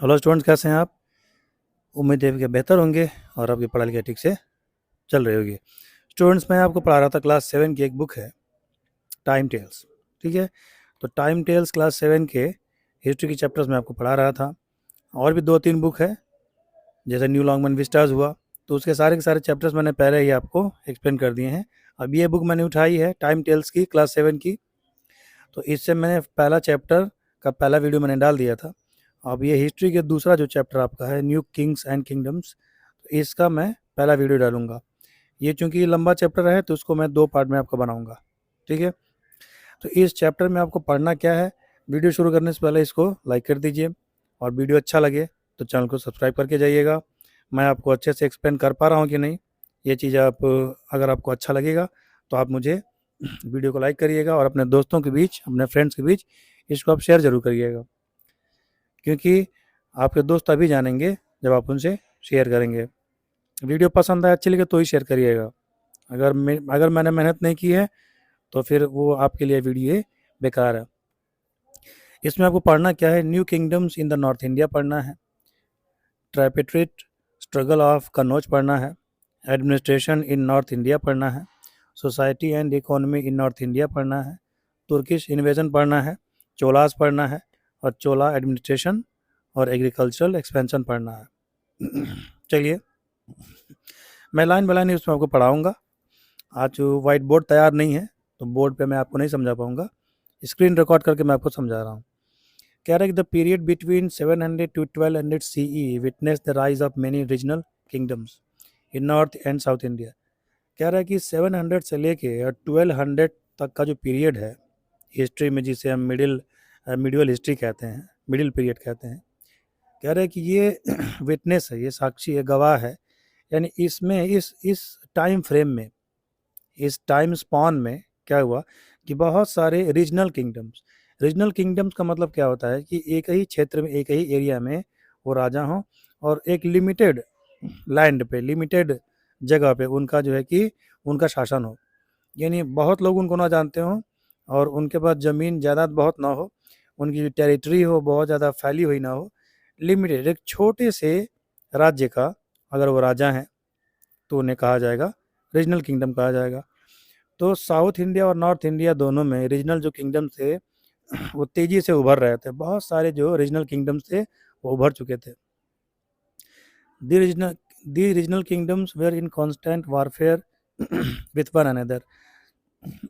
Hello students, कैसे हैं आप? उम्मीद है कि बेहतर होंगे और आपकी पढ़ाई लिखाई ठीक से चल रही होगी। स्टूडेंट्स, मैं आपको पढ़ा रहा था क्लास 7 की एक बुक है, टाइम टेल्स। ठीक है, तो टाइम टेल्स क्लास 7 के हिस्ट्री के चैप्टर्स में आपको पढ़ा रहा था। और भी दो तीन बुक है, जैसे न्यू लॉन्गमैन विस्टाज हुआ, तो उसके सारे के सारे चैप्टर्स मैंने पहले ही आपको एक्सप्लेन कर दिए हैं। अब ये बुक मैंने उठाई है टाइम टेल्स की क्लास 7 की, तो इससे मैंने पहला चैप्टर का पहला वीडियो मैंने डाल दिया था। अब ये हिस्ट्री के दूसरा जो चैप्टर आपका है, न्यू किंग्स एंड किंगडम्स, इसका मैं पहला वीडियो डालूंगा। ये चूंकि लंबा चैप्टर है तो उसको मैं दो पार्ट में आपको बनाऊंगा। ठीक है, तो इस चैप्टर में आपको पढ़ना क्या है, वीडियो शुरू करने से पहले इसको लाइक कर दीजिए, और वीडियो अच्छा लगे तो चैनल को सब्सक्राइब करके जाइएगा। मैं आपको अच्छे से एक्सप्लेन कर पा रहा हूँ कि नहीं, ये चीज़ आप, अगर आपको अच्छा लगेगा तो आप मुझे वीडियो को लाइक करिएगा, और अपने दोस्तों के बीच, अपने फ्रेंड्स के बीच इसको आप शेयर ज़रूर करिएगा, क्योंकि आपके दोस्त अभी जानेंगे जब आप उनसे शेयर करेंगे। वीडियो पसंद आए, अच्छी लगे तो ही शेयर करिएगा। अगर मैंने मेहनत नहीं की है तो फिर वो आपके लिए वीडियो बेकार है। इसमें आपको पढ़ना क्या है, new kingdoms in the north India पढ़ना है, ट्राइपेट्रेट स्ट्रगल ऑफ कन्नौज पढ़ना है, एडमिनिस्ट्रेशन इन नॉर्थ इंडिया पढ़ना है, society and economy in north India पढ़ना है, तुर्किश इन्वेजन पढ़ना है, चोलास पढ़ना है, और चोला एडमिनिस्ट्रेशन और एग्रीकल्चरल एक्सपेंशन पढ़ना है। चलिए, मैं लाइन बाय लाइन इसमें आपको पढ़ाऊँगा। आज वाइट बोर्ड तैयार नहीं है तो बोर्ड पे मैं आपको नहीं समझा पाऊँगा, स्क्रीन रिकॉर्ड करके मैं आपको समझा रहा हूँ। कह रहा है कि the period between 700 to 1200 CE witness the rise of many regional kingdoms in north and south India. कह रहा है कि 700 से लेके और 1200 तक का जो पीरियड है हिस्ट्री में, जिसे हम मिडिवल हिस्ट्री कहते हैं, मिडिल पीरियड कहते हैं, कह रहे हैं कि ये विटनेस है, ये साक्षी है, गवाह है। यानी इसमें इस टाइम फ्रेम में, इस टाइम स्पॉन में क्या हुआ कि बहुत सारे रीजनल किंगडम्स का मतलब क्या होता है कि एक ही क्षेत्र में, एक ही एरिया में वो राजा हों, और एक लिमिटेड लैंड पे, लिमिटेड जगह पे उनका जो है कि उनका शासन हो। यानी बहुत लोग उनको ना जानते हों, और उनके पास ज़मीन जायदाद बहुत ना हो, उनकी टेरिटरी हो बहुत ज़्यादा फैली हुई ना हो, लिमिटेड एक छोटे से राज्य का अगर वो राजा हैं तो उन्हें कहा जाएगा, रीजनल किंगडम कहा जाएगा। तो साउथ इंडिया और नॉर्थ इंडिया दोनों में रीजनल जो किंगडम थे वो तेजी से उभर रहे थे। बहुत सारे जो रीजनल किंगडम्स थे वो उभर चुके थे। The regional the regional kingdoms were in constant warfare with one another.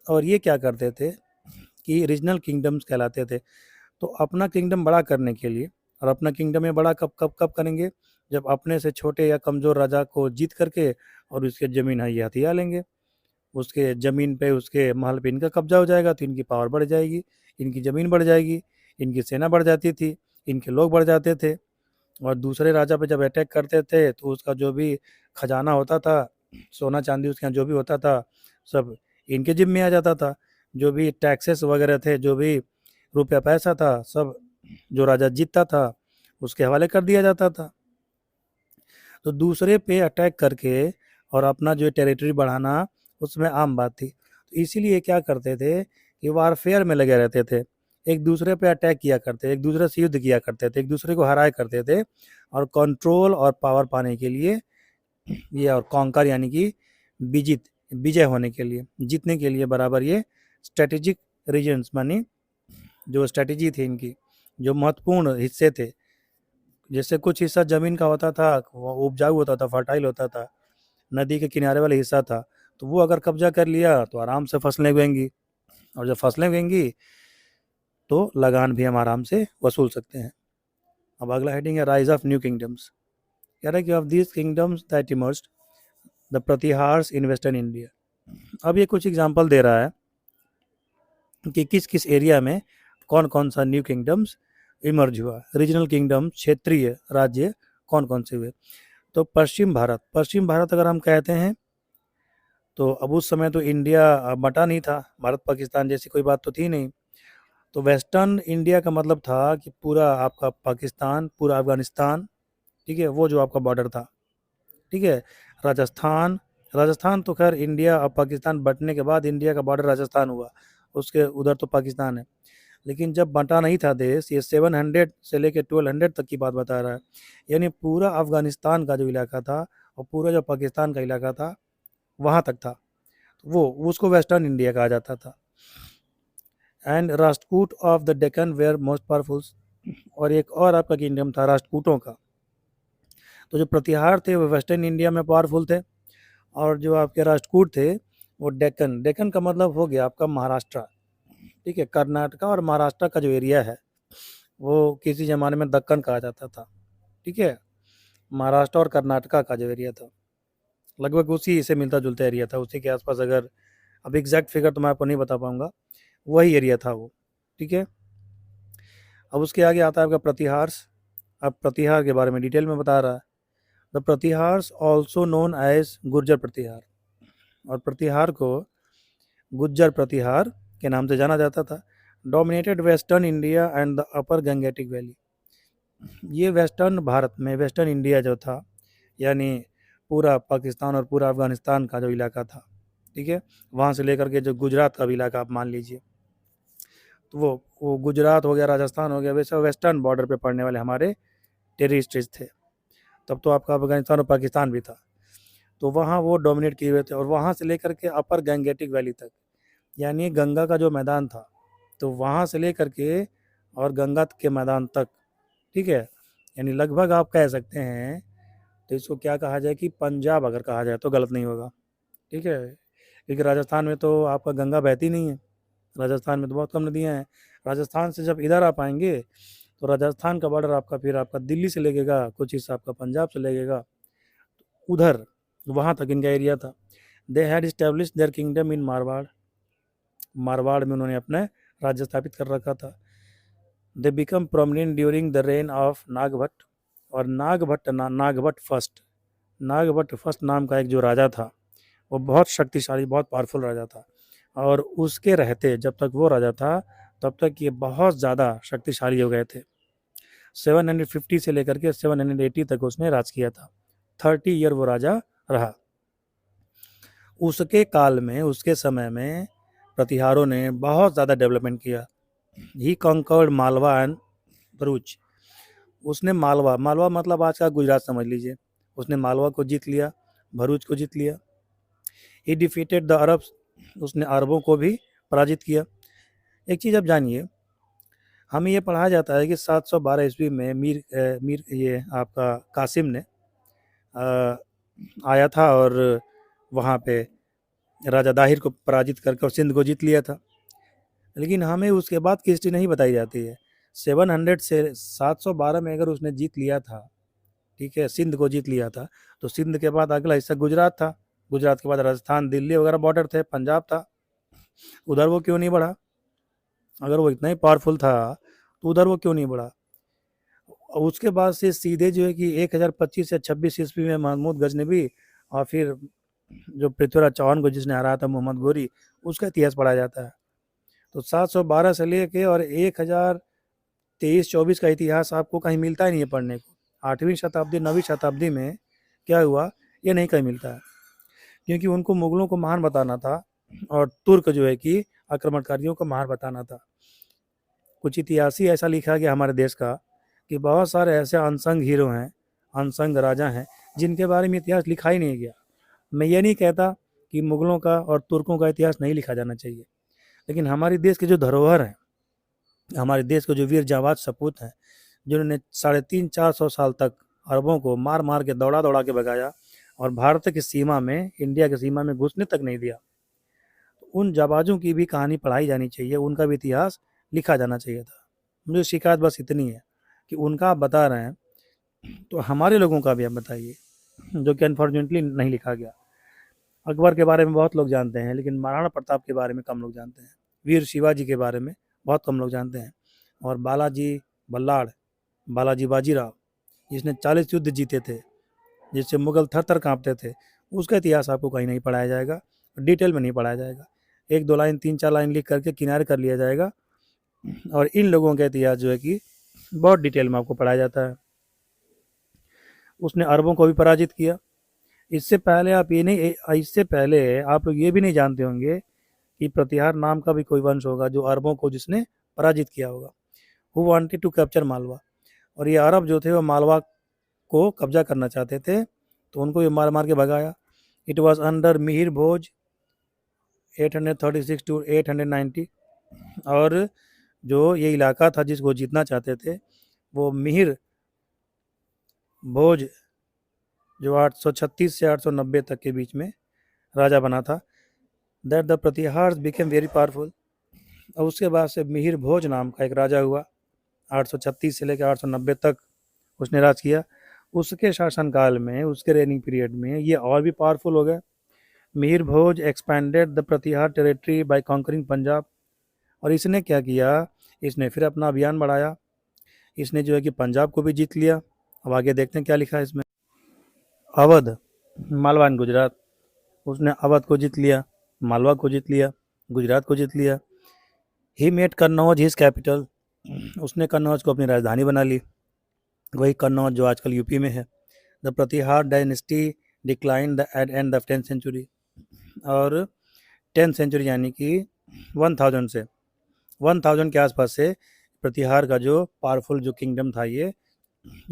और ये क्या करते थे कि रीजनल किंगडम्स कहलाते थे। तो अपना किंगडम बड़ा करने के लिए, और अपना किंगडम ये बड़ा कब कब कब करेंगे, जब अपने से छोटे या कमज़ोर राजा को जीत करके और उसके ज़मीन हथिया लेंगे। उसके ज़मीन पे, उसके महल पे इनका कब्जा हो जाएगा तो इनकी पावर बढ़ जाएगी, इनकी ज़मीन बढ़ जाएगी, इनकी सेना बढ़ जाती थी, इनके लोग बढ़ जाते थे। और दूसरे राजा पे जब अटैक करते थे तो उसका जो भी खजाना होता था, सोना चांदी उसके यहाँ जो भी होता था, सब इनके जिम्मे आ जाता था। जो भी टैक्सेस वगैरह थे, जो भी रुपया पैसा था, सब जो राजा जीतता था उसके हवाले कर दिया जाता था। तो दूसरे पे अटैक करके और अपना जो टेरिटरी बढ़ाना उसमें आम बात थी। तो इसीलिए क्या करते थे कि वारफेयर में लगे रहते थे, एक दूसरे पे अटैक किया करते, एक दूसरे से युद्ध किया करते थे, एक दूसरे को हराया करते थे, और कंट्रोल और पावर पाने के लिए ये, और कॉन्कर यानी कि विजय होने के लिए, जीतने के लिए बराबर, ये स्ट्रेटेजिक रीजन्स मानी, जो स्ट्रेटेजी थी इनकी, जो महत्वपूर्ण हिस्से थे। जैसे कुछ हिस्सा ज़मीन का होता था, वो उपजाऊ होता था, फर्टाइल होता था, नदी के किनारे वाला हिस्सा था, तो वो अगर कब्जा कर लिया तो आराम से फसलें उगेंगी, और जब फसलें उगेंगी तो लगान भी हम आराम से वसूल सकते हैं। अब अगला हेडिंग है राइज ऑफ न्यू किंगडम्स। कह रहा है कि of these kingdoms that emerged the Pratiharas in western India. अब ये कुछ एग्जांपल दे रहा है कि किस किस एरिया में कौन कौन सा न्यू किंगडम्स इमर्ज हुआ, रीजनल किंगडम, क्षेत्रीय राज्य कौन कौन से हुए। तो पश्चिम भारत अगर हम कहते हैं तो अब उस समय तो इंडिया बटा नहीं था, भारत पाकिस्तान जैसी कोई बात तो थी नहीं। तो वेस्टर्न इंडिया का मतलब था कि पूरा आपका पाकिस्तान, पूरा अफगानिस्तान, ठीक है, वो जो आपका बॉर्डर था। ठीक है, राजस्थान, राजस्थान तो खैर इंडिया और पाकिस्तान बटने के बाद इंडिया का बॉर्डर राजस्थान हुआ, उसके उधर तो पाकिस्तान है। लेकिन जब बंटा नहीं था देश, ये 700 से लेकर 1200 तक की बात बता रहा है, यानी पूरा अफगानिस्तान का जो इलाका था और पूरा जो पाकिस्तान का इलाका था वहाँ तक था, वो उसको वेस्टर्न इंडिया कहा जाता था। And Rashtrakuta of the Deccan were most powerful, और एक और आपका किंगडम था राष्ट्रकूटों का। तो जो प्रतिहार थे वो वेस्टर्न इंडिया में पावरफुल थे, और जो आपके राष्ट्रकूट थे वो डेक्कन, डेक्कन का मतलब हो गया आपका महाराष्ट्र, ठीक है। कर्नाटका और महाराष्ट्र का जो एरिया है वो किसी ज़माने में दक्कन कहा जाता था, ठीक है। महाराष्ट्र और कर्नाटका का जो एरिया था लगभग उसी से मिलता जुलता एरिया था, उसी के आसपास। अगर अब एग्जैक्ट फिगर तो मैं आपको नहीं बता पाऊंगा, वही एरिया था वो, ठीक है। अब उसके आगे आता है आपका प्रतिहार्स। अब प्रतिहार के बारे में डिटेल में बता रहा है। The Pratiharas also known as Gurjara Pratihara, और प्रतिहार को गुज्जर प्रतिहार के नाम से जाना जाता था। Dominated western India and the upper Gangetic valley, ये वेस्टर्न भारत में, वेस्टर्न इंडिया जो था यानी पूरा पाकिस्तान और पूरा अफगानिस्तान का जो इलाका था, ठीक है, वहाँ से लेकर के जो गुजरात का भी इलाका आप मान लीजिए, तो वो गुजरात हो गया, राजस्थान हो गया, वैसे वेस्टर्न बॉर्डर पे पड़ने वाले हमारे टेरिटरीज थे। तब तो आपका अफगानिस्तान और पाकिस्तान भी था, तो वहाँ वो डोमिनेट किए हुए थे। और वहाँ से लेकर के अपर गंगेटिक वैली तक, यानी गंगा का जो मैदान था, तो वहाँ से लेकर के और गंगा के मैदान तक, ठीक है, यानी लगभग आप कह सकते हैं, तो इसको क्या कहा जाए कि पंजाब अगर कहा जाए तो गलत नहीं होगा, ठीक है। क्योंकि राजस्थान में तो आपका गंगा बहती नहीं है, राजस्थान में तो बहुत कम नदियाँ हैं। राजस्थान से जब इधर आप आएंगे तो राजस्थान का बॉर्डर आपका फिर आपका दिल्ली से लगेगा, कुछ हिस्सा आपका पंजाब से लगेगा, उधर वहाँ तक इनका एरिया था। They had establish their kingdom in Marwar, Marwar में उन्होंने अपने राज्य स्थापित कर रखा था। They become prominent during the reign of Nagabhata, और नागभट्ट फर्स्ट नाम का एक जो राजा था वो बहुत शक्तिशाली, बहुत पावरफुल राजा था। और उसके रहते जब तक वो राजा था तब तक ये बहुत ज़्यादा शक्तिशाली हो गए थे। 750 से लेकर के 780 तक उसने राज किया था, 30 ईयर वो राजा रहा। उसके काल में, उसके समय में प्रतिहारों ने बहुत ज़्यादा डेवलपमेंट किया। ही कंकर्ड मालवा एंड भरूच, उसने मालवा, मालवा मतलब आज का गुजरात समझ लीजिए, उसने मालवा को जीत लिया, भरूच को जीत लिया। ही डिफीटेड द अरब्स, उसने अरबों को भी पराजित किया। एक चीज़ आप जानिए, हमें ये पढ़ाया जाता है कि 712 ईस्वी में मीर ये आपका कासिम ने आया था और वहाँ पे राजा दाहिर को पराजित करके और सिंध को जीत लिया था। लेकिन हमें उसके बाद की हिस्ट्री नहीं बताई जाती है। 700 से 712 में अगर उसने जीत लिया था, ठीक है, सिंध को जीत लिया था, तो सिंध के बाद अगला हिस्सा गुजरात था, गुजरात के बाद राजस्थान, दिल्ली वगैरह बॉर्डर थे, पंजाब था, उधर वो क्यों नहीं बढ़ा? अगर वो इतना ही पावरफुल था तो उधर वो क्यों नहीं बढ़ा? उसके बाद से सीधे जो है कि 1025 या 26 ईस्वी में महमूद गजनबी, और फिर जो पृथ्वीराज चौहान को जिसने हराया था मोहम्मद गोरी, उसका इतिहास पढ़ा जाता है। तो 712 से लेके और 1023-24 का इतिहास आपको कहीं मिलता ही नहीं है पढ़ने को। 8वीं शताब्दी 9वीं शताब्दी में क्या हुआ ये नहीं कहीं मिलता है, क्योंकि उनको मुगलों को महान बताना था और तुर्क जो है कि आक्रमणकारियों को महान बताना था। कुछ इतिहास ही ऐसा लिखा गया हमारे देश का कि बहुत सारे ऐसे अनसंग हीरो हैं, अनसंग राजा हैं जिनके बारे में इतिहास लिखा ही नहीं गया। मैं ये नहीं कहता कि मुगलों का और तुर्कों का इतिहास नहीं लिखा जाना चाहिए, लेकिन हमारे देश के जो धरोहर हैं, हमारे देश के जो वीर जांबाज सपूत हैं, जिन्होंने 350-400 साल तक अरबों को मार मार के दौड़ा दौड़ा के भगाया और भारत की सीमा में, इंडिया की सीमा में घुसने तक नहीं दिया, उन जाबाजों की भी कहानी पढ़ाई जानी चाहिए, उनका भी इतिहास लिखा जाना चाहिए था। मुझे शिकायत बस इतनी है कि उनका आप बता रहे हैं तो हमारे लोगों का भी आप बताइए, जो कि अनफॉर्चुनेटली नहीं लिखा गया। अकबर के बारे में बहुत लोग जानते हैं, लेकिन महाराणा प्रताप के बारे में कम लोग जानते हैं। वीर शिवाजी के बारे में बहुत कम लोग जानते हैं। और बालाजी बल्लाड़, बालाजी बाजीराव, जिसने 40 युद्ध जीते थे, जिससे मुगल थर थर काँपते थे, उसका इतिहास आपको कहीं नहीं पढ़ाया जाएगा, डिटेल में नहीं पढ़ाया जाएगा। 1-2 लाइन 3-4 लाइन लिख करके किनारे कर लिया जाएगा, और इन लोगों का इतिहास जो है कि बहुत डिटेल में आपको पढ़ाया जाता है। उसने अरबों को भी पराजित किया। इससे पहले आप लोग ये भी नहीं जानते होंगे कि प्रतिहार नाम का भी कोई वंश होगा जो अरबों को जिसने पराजित किया होगा। Who wanted to capture Malwa, और ये अरब जो थे वो मालवा को कब्जा करना चाहते थे, तो उनको ये मार मार के भगाया। It was under Mihir Bhoj 836 to 890, और जो ये इलाका था जिसको जीतना चाहते थे वो मिहिर भोज जो 836 से 890 तक के बीच में राजा बना था। That the Pratiharas became very powerful, और उसके बाद से मिहिर भोज नाम का एक राजा हुआ, 836 से लेकर 890 तक उसने राज किया। उसके शासनकाल में, उसके रेनिंग पीरियड में ये और भी पावरफुल हो गए। Mihir Bhoj expanded the Pratihara territory by conquering Punjab, और इसने क्या किया, इसने फिर अपना अभियान बढ़ाया, इसने जो है कि पंजाब को भी जीत लिया। अब आगे देखते हैं क्या लिखा है इसमें। अवध, मालवा एंड गुजरात, उसने अवध को जीत लिया, मालवा को जीत लिया, गुजरात को जीत लिया। He made Kannauj his capital, उसने कन्नौज को अपनी राजधानी बना ली, वही कन्नौज जो आजकल यूपी में है। The Pratihara dynasty declined at end of 10th century, और 10th सेंचुरी यानी कि 1000 से 1000 के आसपास से प्रतिहार का जो पावरफुल जो किंगडम था ये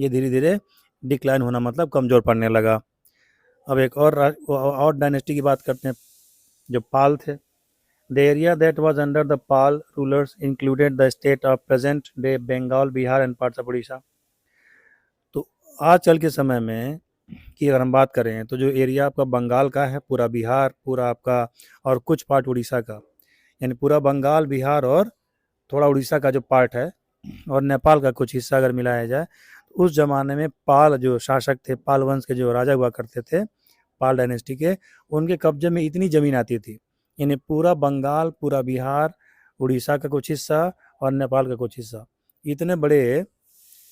धीरे धीरे डिक्लाइन होना, मतलब कमज़ोर पड़ने लगा। अब एक और डायनेस्टी की बात करते हैं जो पाल थे। The area that was under the Pala rulers included the state of present day Bengal, Bihar and parts of Orissa. तो आजकल के समय में की अगर हम बात करें तो जो एरिया आपका बंगाल का है, पूरा बिहार, पूरा आपका, और कुछ पार्ट उड़ीसा का, यानी पूरा बंगाल, बिहार और थोड़ा उड़ीसा का जो पार्ट है, और नेपाल का कुछ हिस्सा अगर मिलाया जाए, उस ज़माने में पाल जो शासक थे, पाल वंश के जो राजा हुआ करते थे, पाल डायनेस्टी के, उनके कब्जे में इतनी ज़मीन आती थी, यानी पूरा बंगाल, पूरा बिहार, उड़ीसा का कुछ हिस्सा और नेपाल का कुछ हिस्सा, इतने बड़े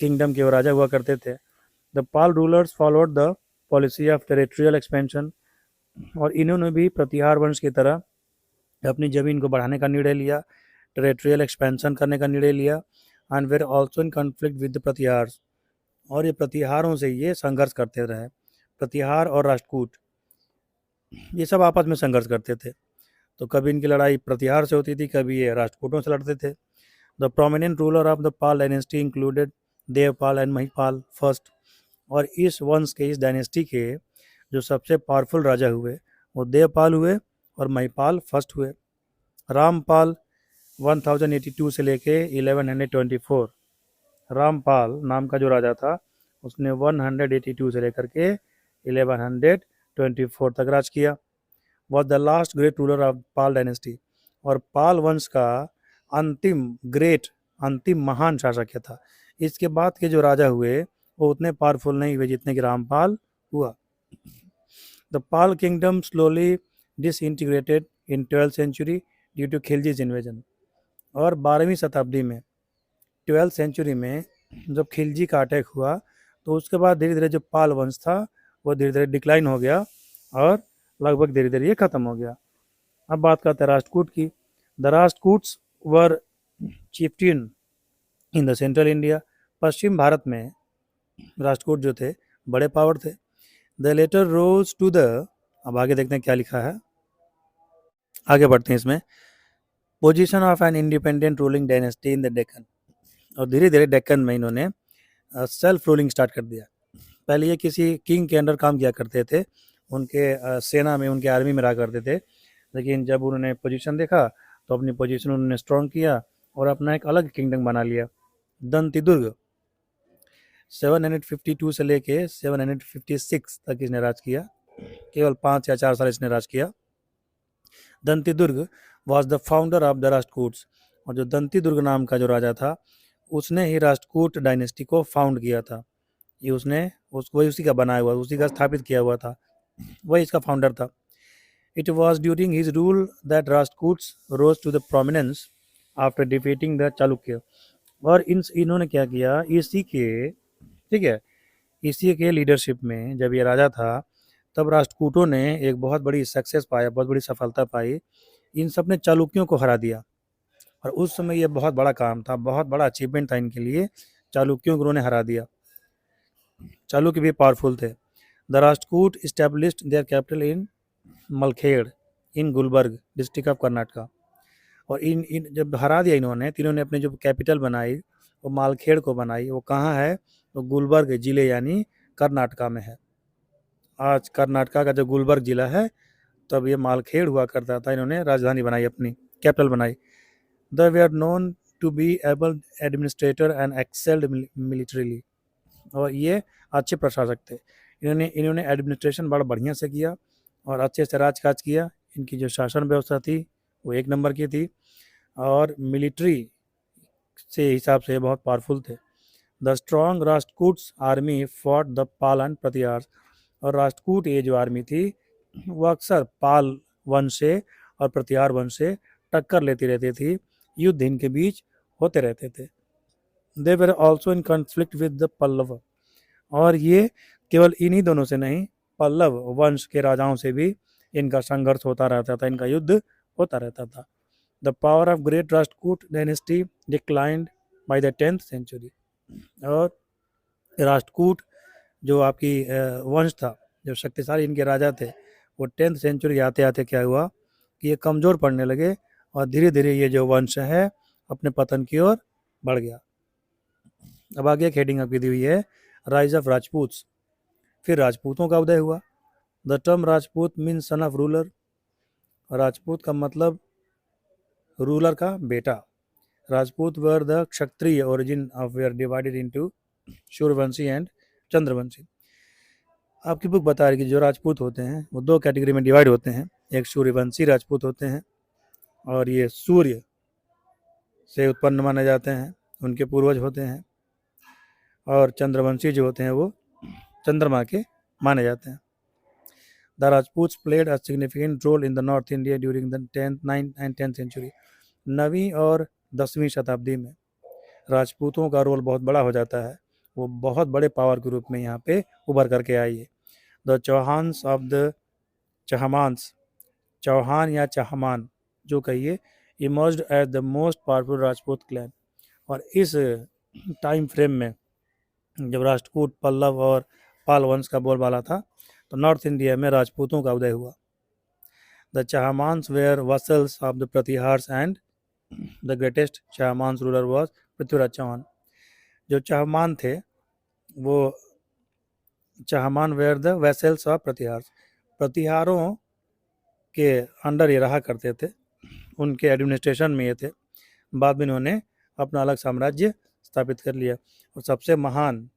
किंगडम के वो राजा हुआ करते थे। The Pala rulers followed the policy of territorial expansion, और इन्होंने भी प्रतिहार वंश की तरह अपनी ज़मीन को बढ़ाने का निर्णय लिया, टेरिटोरियल एक्सपेंशन करने का निर्णय लिया। And were also in conflict with the Pratiharas, और ये प्रतिहारों से ये संघर्ष करते रहे। प्रतिहार और राष्ट्रकूट ये सब आपस में संघर्ष करते थे, तो कभी इनकी लड़ाई प्रतिहार से होती थी, कभी ये राष्ट्रकूटों से लड़ते थे। The prominent ruler of the Pal dynasty included Devpal and Mahipal first, और इस वंश के, इस डायनेस्टी के जो सबसे पावरफुल राजा हुए वो देवपाल हुए और महिपाल फर्स्ट हुए। रामपाल 1082 से लेके 1124, रामपाल नाम का जो राजा था उसने 182 से लेकर के 1124 तक राज किया। Was the last great ruler of Pal dynasty, और पाल वंश का अंतिम महान शासक था। इसके बाद के जो राजा हुए वो उतने पावरफुल नहीं हुए जितने कि रामपाल हुआ। The Pala kingdom slowly disintegrated in 12th century due to Khaljis invasion, और 12वीं शताब्दी में, 12th सेंचुरी में जब खिलजी का अटैक हुआ तो उसके बाद धीरे धीरे जो पाल वंश था वो धीरे धीरे डिक्लाइन हो गया और लगभग धीरे धीरे ये खत्म हो गया। अब बात करते हैं राष्ट्रकूट की। The Rashtrakutas were chieftain in the central India, पश्चिम भारत में राष्ट्रकूट जो थे बड़े पावर थे। The later rose to the, अब आगे देखते हैं क्या लिखा है, आगे बढ़ते हैं इसमें। Position of an independent ruling dynasty in the Deccan, और धीरे धीरे डेक्कन में इन्होंने सेल्फ रूलिंग स्टार्ट कर दिया। पहले ये किसी किंग के अंडर काम किया करते थे, उनके सेना में, उनके आर्मी में रहा करते थे, लेकिन जब उन्होंने पोजीशन देखा तो अपनी पोजीशन उन्होंने स्ट्रॉन्ग किया और अपना एक अलग किंगडम बना लिया। दंतिदुर्ग 752 से लेके 756 तक इसने राज किया, केवल 5 या 4 साल इसने राज किया। Dantidurga was the founder of the Rashtrakutas, और जो दंतिदुर्ग नाम का जो राजा था उसने ही राष्ट्रकूट डायनेस्टी को फाउंड किया था। ये उसने वही उसी का बनाया हुआ, उसी का स्थापित किया हुआ था, वही इसका फाउंडर था। It was during his rule that Rashtrakutas rose to the prominence after defeating the Chalukya, और इन्होंने क्या किया, इसी के, ठीक है, इसी के लीडरशिप में जब ये राजा था तब राष्ट्रकूटों ने एक बहुत बड़ी सक्सेस पाया, बहुत बड़ी सफलता पाई। इन सब ने चालुक्यों को हरा दिया, और उस समय ये बहुत बड़ा काम था, बहुत बड़ा अचीवमेंट था इनके लिए। चालुक्यों को उन्होंने हरा दिया। चालुक्य भी पावरफुल थे। The Rashtrakuta established their capital in Malkhed in Gulbarga district of Karnataka, और इन इन जब हरा दिया इन्होंने, तो इन्होंने अपनी जो कैपिटल बनाई वो मालखेड़ को बनाई। वो कहाँ है? तो गुलबर्ग जिले यानी कर्नाटका में है। आज कर्नाटका का जो गुलबर्ग जिला है, तब ये मालखेड़ हुआ करता था। इन्होंने राजधानी बनाई, अपनी कैपिटल बनाई। They were known to be able administrator and excelled militarily। और ये अच्छे प्रशासक थे। इन्होंने इन्होंने एडमिनिस्ट्रेशन बड़ा बढ़िया से किया और अच्छे से राजकाज किया। इनकी जो शासन व्यवस्था थी वो एक नंबर की थी, और मिलिट्री से हिसाब से बहुत पावरफुल थे। The strong Rashtrakutas army fought the Pala and Pratihara. और राष्ट्रकूट ये जो आर्मी थी वो अक्सर पाल वंश से और प्रतिहार वंश से टक्कर लेती रहती थी। युद्ध इनके बीच होते रहते थे। They were also in conflict with the Pallava. और ये केवल इन्हीं दोनों से नहीं, पल्लव वंश के राजाओं से भी इनका संघर्ष होता रहता था, इनका युद्ध होता रहता था। The power of great Rashtrakuta dynasty declined by the 10th century. और राष्ट्रकूट जो आपकी वंश था, जो शक्तिशाली इनके राजा थे, वो 10th सेंचुरी आते आते क्या हुआ कि ये कमज़ोर पड़ने लगे और धीरे धीरे ये जो वंश है अपने पतन की ओर बढ़ गया। अब आगे एक हेडिंग आपकी दी हुई है, राइज ऑफ राजपूत्स। फिर राजपूतों का उदय हुआ। The term Rajput mean son of ruler. Rajput का मतलब रूलर का बेटा। Rajput were the Kshatriya origin of where divided into Suryavanshi and Chandravanshi. आपकी बुक बता रही है कि जो राजपूत होते हैं वो दो कैटेगरी में डिवाइड होते हैं। एक सूर्यवंशी राजपूत होते हैं और ये सूर्य से उत्पन्न माने जाते हैं, उनके पूर्वज होते हैं। और चंद्रवंशी जो होते हैं वो चंद्रमा के माने जाते हैं। The Rajputs played a significant role in the north India during the 9th and 10th century. 9वीं और 10वीं शताब्दी में राजपूतों का रोल बहुत बड़ा हो जाता है। वो बहुत बड़े पावर के रूप में यहाँ पे उभर करके आई है। The Chauhans of the Chahamanas, Chauhan या चहमान जो कहिए, emerged as the most powerful Rajput clan. और इस टाइम फ्रेम में जब राष्ट्रकूट, पल्लव और पाल वंश का बोलबाला था, तो नॉर्थ इंडिया में राजपूतों का उदय हुआ। The Chahamans were vassals of the Pratihars and the greatest Chahamans ruler was Prithviraj Chauhan. जो चहमान थे वो Chahaman were the vassals of Pratihars, प्रतिहारों के अंडर ये रहा करते थे, उनके एडमिनिस्ट्रेशन में ये थे। बाद में इन्होंने अपना अलग साम्राज्य स्थापित कर लिया। और सबसे महान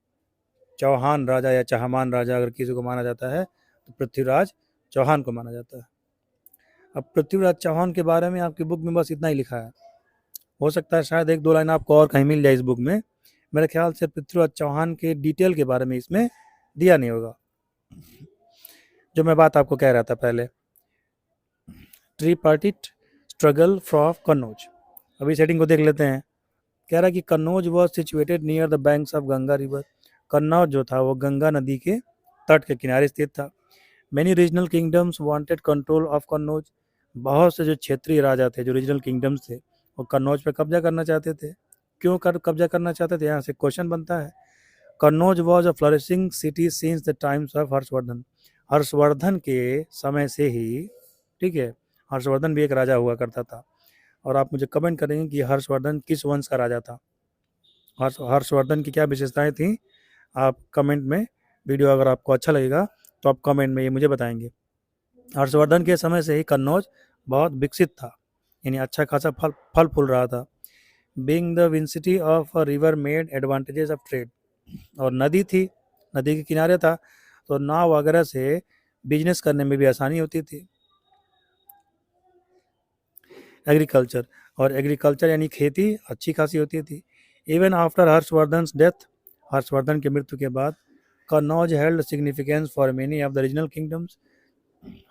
चौहान राजा या चहमान राजा अगर किसी को माना जाता है तो पृथ्वीराज चौहान को माना जाता है। अब पृथ्वीराज चौहान के बारे में आपकी बुक में बस इतना ही लिखा है। हो सकता है शायद एक दो लाइन आपको और कहीं मिल जाए इस बुक में। मेरे ख्याल से पृथ्वीराज चौहान के डिटेल के बारे में इसमें दिया नहीं होगा। जो मैं बात आपको कह रहा था पहले, ट्रिपार्टिट स्ट्रगल फ्रॉम कन्नौज। अभी सेटिंग को देख लेते हैं। कह रहा है कि Kannauj was situated near the banks of Ganga river. Kannauj जो था वो गंगा नदी के तट के किनारे स्थित था। Many regional kingdoms wanted control of Kannauj. बहुत से जो क्षेत्रीय राजा थे, जो रीजनल किंगडम्स थे, वो कन्नौज पे कब्जा करना चाहते थे। क्यों कब्जा करना चाहते थे, यहाँ से क्वेश्चन बनता है। Kannauj was a flourishing city since the times of Harshvardhan. Harshvardhan के समय से ही, ठीक है, हर्षवर्धन भी एक राजा हुआ करता था। और आप मुझे कमेंट करेंगे कि हर्षवर्धन किस वंश का राजा था, हर्षवर्धन की क्या विशेषताएं थी। आप कमेंट में, वीडियो अगर आपको अच्छा लगेगा तो आप कमेंट में ये मुझे बताएंगे। हर्षवर्धन के समय से ही कन्नौज बहुत विकसित था, यानी अच्छा खासा फल फूल रहा था। बीइंग द विंसिटी of a river made advantages of trade. और नदी थी, नदी के किनारे था, तो नाव वगैरह से बिजनेस करने में भी आसानी होती थी। एग्रीकल्चर, और एग्रीकल्चर यानी खेती अच्छी खासी होती थी। Even after Harshvardhan death, Harshvardhan की मृत्यु के बाद, Kannauj held significance for many of the regional kingdoms.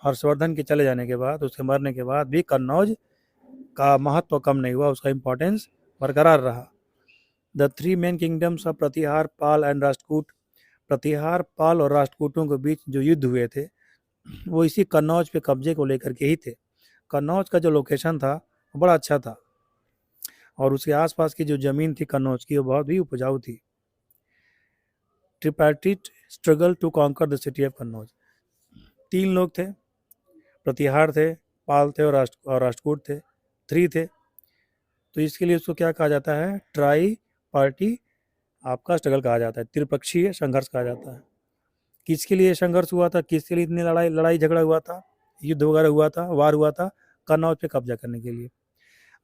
Harshvardhan के चले जाने के बाद, उसके मरने के बाद भी कन्नौज का महत्व कम नहीं हुआ, उसका इंपॉर्टेंस बरकरार रहा। The three main kingdoms of Pratihar, Pal and Rashtrakut. Pratihar, Pal और राष्ट्रकूटों के बीच जो युद्ध हुए थे वो इसी कन्नौज पे कब्जे को लेकर के ही थे। कन्नौज का जो लोकेशन था वो बड़ा अच्छा था और उसके आसपास की जो ज़मीन थी कन्नौज की वो बहुत भी उपजाऊ थी। Tripartite struggle to conquer the city of Kannauj. 3 लोग थे, प्रतिहार थे, पाल थे और राष्ट्रकूट थे। 3 थे। तो इसके लिए उसको क्या कहा जाता है, ट्राई पार्टी आपका स्ट्रगल कहा जाता है, त्रिपक्षीय संघर्ष कहा जाता है। किसके लिए संघर्ष हुआ था, किसके लिए इतनी लड़ाई झगड़ा हुआ था, युद्ध वगैरह हुआ था, वार हुआ था? कन्नौज पे कब्जा करने के लिए।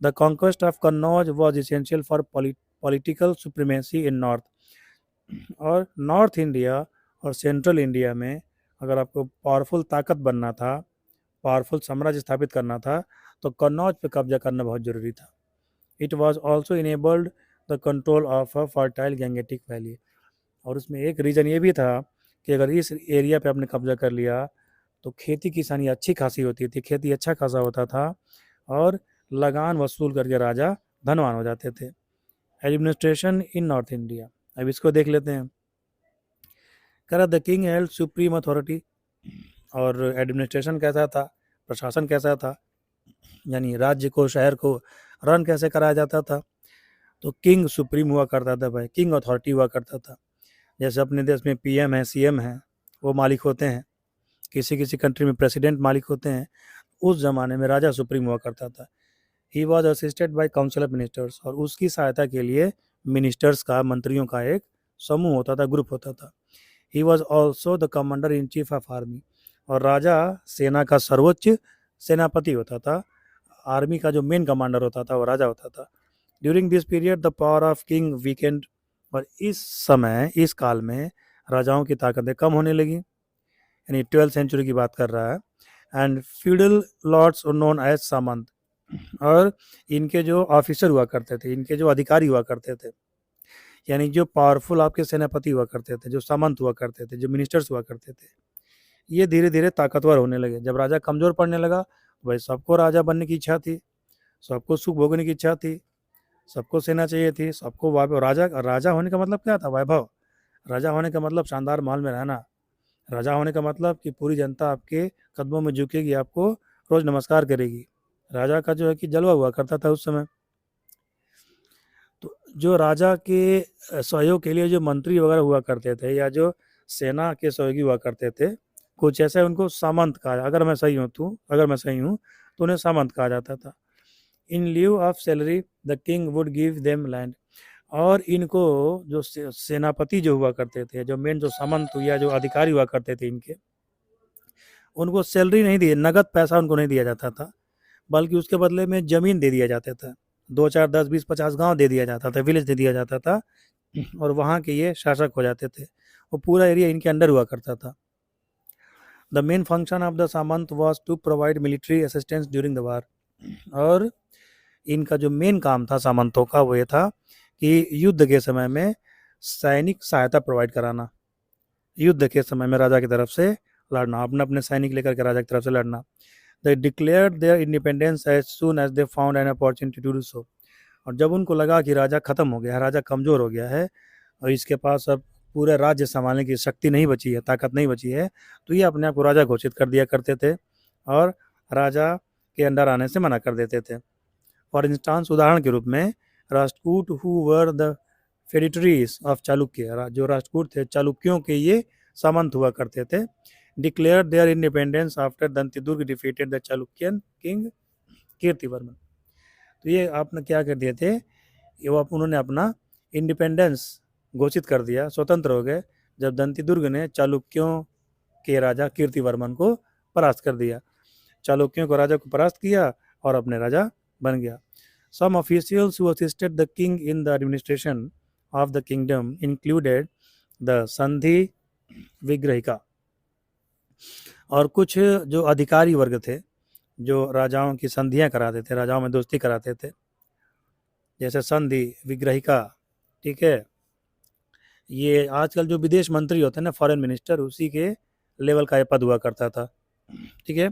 The conquest of Kannauj was essential for political supremacy in north. और नॉर्थ इंडिया और सेंट्रल इंडिया में अगर आपको पावरफुल ताकत बनना था, पावरफुल साम्राज्य स्थापित करना था, तो कन्नौज पे कब्जा करना बहुत जरूरी था। It was also enabled the control of a fertile Gangetic valley. और उसमें एक रीज़न ये भी था कि अगर इस एरिया पे आपने कब्जा कर लिया तो खेती किसानी अच्छी खासी होती थी, खेती अच्छा खासा होता था, और लगान वसूल करके राजा धनवान हो जाते थे। एडमिनिस्ट्रेशन इन नॉर्थ इंडिया, अब इसको देख लेते हैं। कह the king held supreme authority. और एडमिनिस्ट्रेशन कैसा था, प्रशासन कैसा था, यानी राज्य को, शहर को रन कैसे कराया जाता था? तो किंग सुप्रीम हुआ करता था भाई, किंग अथॉरिटी हुआ करता था। जैसे अपने देश में पीएम है, सीएम है, वो मालिक होते हैं, किसी किसी कंट्री में प्रेसिडेंट मालिक होते हैं। उस जमाने में राजा सुप्रीम हुआ करता था। He was assisted by council of ministers, और उसकी सहायता के लिए मिनिस्टर्स का, मंत्रियों का एक समूह होता था, ग्रुप होता था। He was also the commander in chief of army, और राजा सेना का सर्वोच्च सेनापति होता था। आर्मी का जो मेन कमांडर होता था वो राजा होता था। During this period the power of king weekend, और इस समय, इस काल में राजाओं की ताकतें कम होने लगी, यानी 12th सेंचुरी की बात कर रहा है। And feudal lords known as samant, और इनके जो ऑफिसर हुआ करते थे, इनके जो अधिकारी हुआ करते थे, यानी जो पावरफुल आपके सेनापति हुआ करते थे, जो सामंत हुआ करते थे, जो मिनिस्टर्स हुआ करते थे, ये धीरे धीरे ताकतवर होने लगे। जब राजा कमजोर पड़ने लगा, भाई सबको राजा बनने की इच्छा थी, सबको सुख भोगने की इच्छा थी, सबको सेना चाहिए थी, सबको वैभव। राजा राजा होने का मतलब क्या था? वैभव। राजा होने का मतलब शानदार महल में रहना। राजा होने का मतलब कि पूरी जनता आपके कदमों में झुकेगी, आपको रोज नमस्कार करेगी। राजा का जो है कि जलवा हुआ करता था उस समय। तो जो राजा के सहयोग के लिए जो मंत्री वगैरह हुआ करते थे, या जो सेना के सहयोगी हुआ करते थे, कुछ ऐसे उनको सामंत कहा, अगर मैं सही हूँ तो उन्हें सामंत कहा जाता था। In lieu of salary the king would give them land, और इनको जो सेनापति जो हुआ करते थे, जो मेन जो सामंत या जो अधिकारी हुआ करते थे इनके, उनको सैलरी नहीं दी, नगद पैसा उनको नहीं दिया जाता था, बल्कि उसके बदले में जमीन दे दिया जाता था। 2 4 10 20 50 गांव दे दिया जाता था, विलेज दे दिया जाता था, और वहाँ के ये शासक हो जाते थे। वो पूरा एरिया इनके अंडर हुआ करता था। The main function of the samanta was to provide military assistance during the war, और इनका जो मेन काम था सामंतों का वो ये था कि युद्ध के समय में सैनिक सहायता प्रोवाइड कराना, युद्ध के समय में राजा की तरफ से लड़ना, अपने अपने सैनिक लेकर के राजा की तरफ से लड़ना। They declared their independence as soon as they found an opportunity to do so. और जब उनको लगा कि राजा खत्म हो गया है, राजा कमजोर हो गया है, और इसके पास अब पूरे राज्य संभालने की शक्ति नहीं बची है, ताकत नहीं बची है, तो ये अपने आप को राजा घोषित कर दिया करते थे, और राजा के अंडर आने से मना कर देते थे। फॉर इंस्टांस, उदाहरण के रूप में, Rashtrakut who were the feudatories of Chalukya, जो राष्ट्रकूट थे, चालुक्यों के ये सामंत हुआ करते थे, declare their independence after Dantidurga defeated the Chalukyan king Kirtivarman. तो ये आपने क्या कर दिए थे, ये वो उन्होंने अपना इंडिपेंडेंस घोषित कर दिया, स्वतंत्र हो गए, जब दंतिदुर्ग ने चालुक्यों के राजा कीर्तिवर्मन को परास्त कर दिया। चालुक्यों को राजा को परास्त किया और अपने राजा बन गया। Some officials who assisted the king in the administration of the kingdom included the sandhi vigrahika, और कुछ जो अधिकारी वर्ग थे, जो राजाओं की संधियां कराते थे, राजाओं में दोस्ती कराते थे, जैसे संधि विग्रहिका, ठीक है, ये आजकल जो विदेश मंत्री होते हैं ना, फॉरेन मिनिस्टर, उसी के लेवल का ये पद हुआ करता था, ठीक है।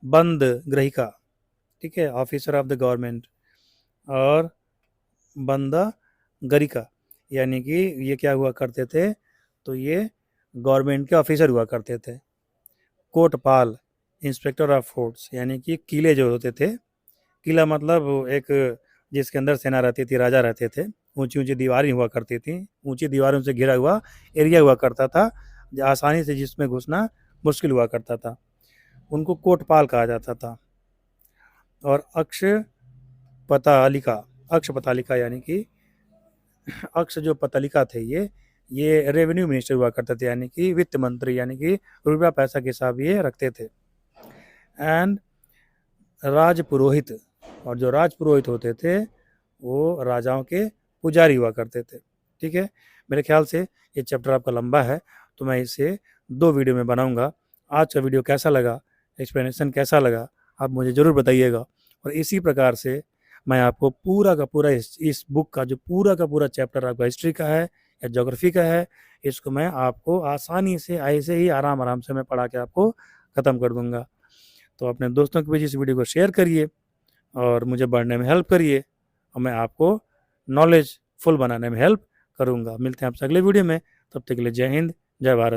बंद ग्रहिका, ठीक है, ऑफिसर ऑफ द गवर्नमेंट, और बंदा गरिका, यानी कि ये क्या हुआ करते थे, तो ये गवर्नमेंट के ऑफिसर हुआ करते थे। कोटपाल, इंस्पेक्टर ऑफ फोर्ट्स, यानी कि किले जो होते थे, किला मतलब एक जिसके अंदर सेना रहती थी, राजा रहते थे, ऊंची ऊंची दीवारें हुआ करती थी, ऊंची दीवारों से घिरा हुआ एरिया हुआ करता था, आसानी से जिसमें घुसना मुश्किल हुआ करता था, उनको कोटपाल कहा जाता था। और पतालिका, अक्ष पतालिका यानी कि अक्ष जो पतालिका थे ये रेवेन्यू मिनिस्टर हुआ करते थे, यानी कि वित्त मंत्री, यानी कि रुपया पैसा के हिसाब ये रखते थे। एंड राजपुरोहित, और जो राजपुरोहित होते थे वो राजाओं के पुजारी हुआ करते थे। ठीक है, मेरे ख्याल से ये चैप्टर आपका लंबा है तो मैं इसे 2 वीडियो में बनाऊंगा। आज का वीडियो कैसा लगा, एक्सप्लेनेशन कैसा लगा, आप मुझे ज़रूर बताइएगा। और इसी प्रकार से मैं आपको पूरा का पूरा इस बुक का जो पूरा का पूरा चैप्टर आपका हिस्ट्री का है या ज्योग्राफी का है, इसको मैं आपको आसानी से ऐसे ही आराम से मैं पढ़ा के आपको ख़त्म कर दूंगा। तो अपने दोस्तों के बीच इस वीडियो को शेयर करिए और मुझे बढ़ने में हेल्प करिए, और मैं आपको नॉलेज फुल बनाने में हेल्प करूंगा। मिलते हैं आपसे अगले वीडियो में, तब तक के लिए जय हिंद, जय भारत।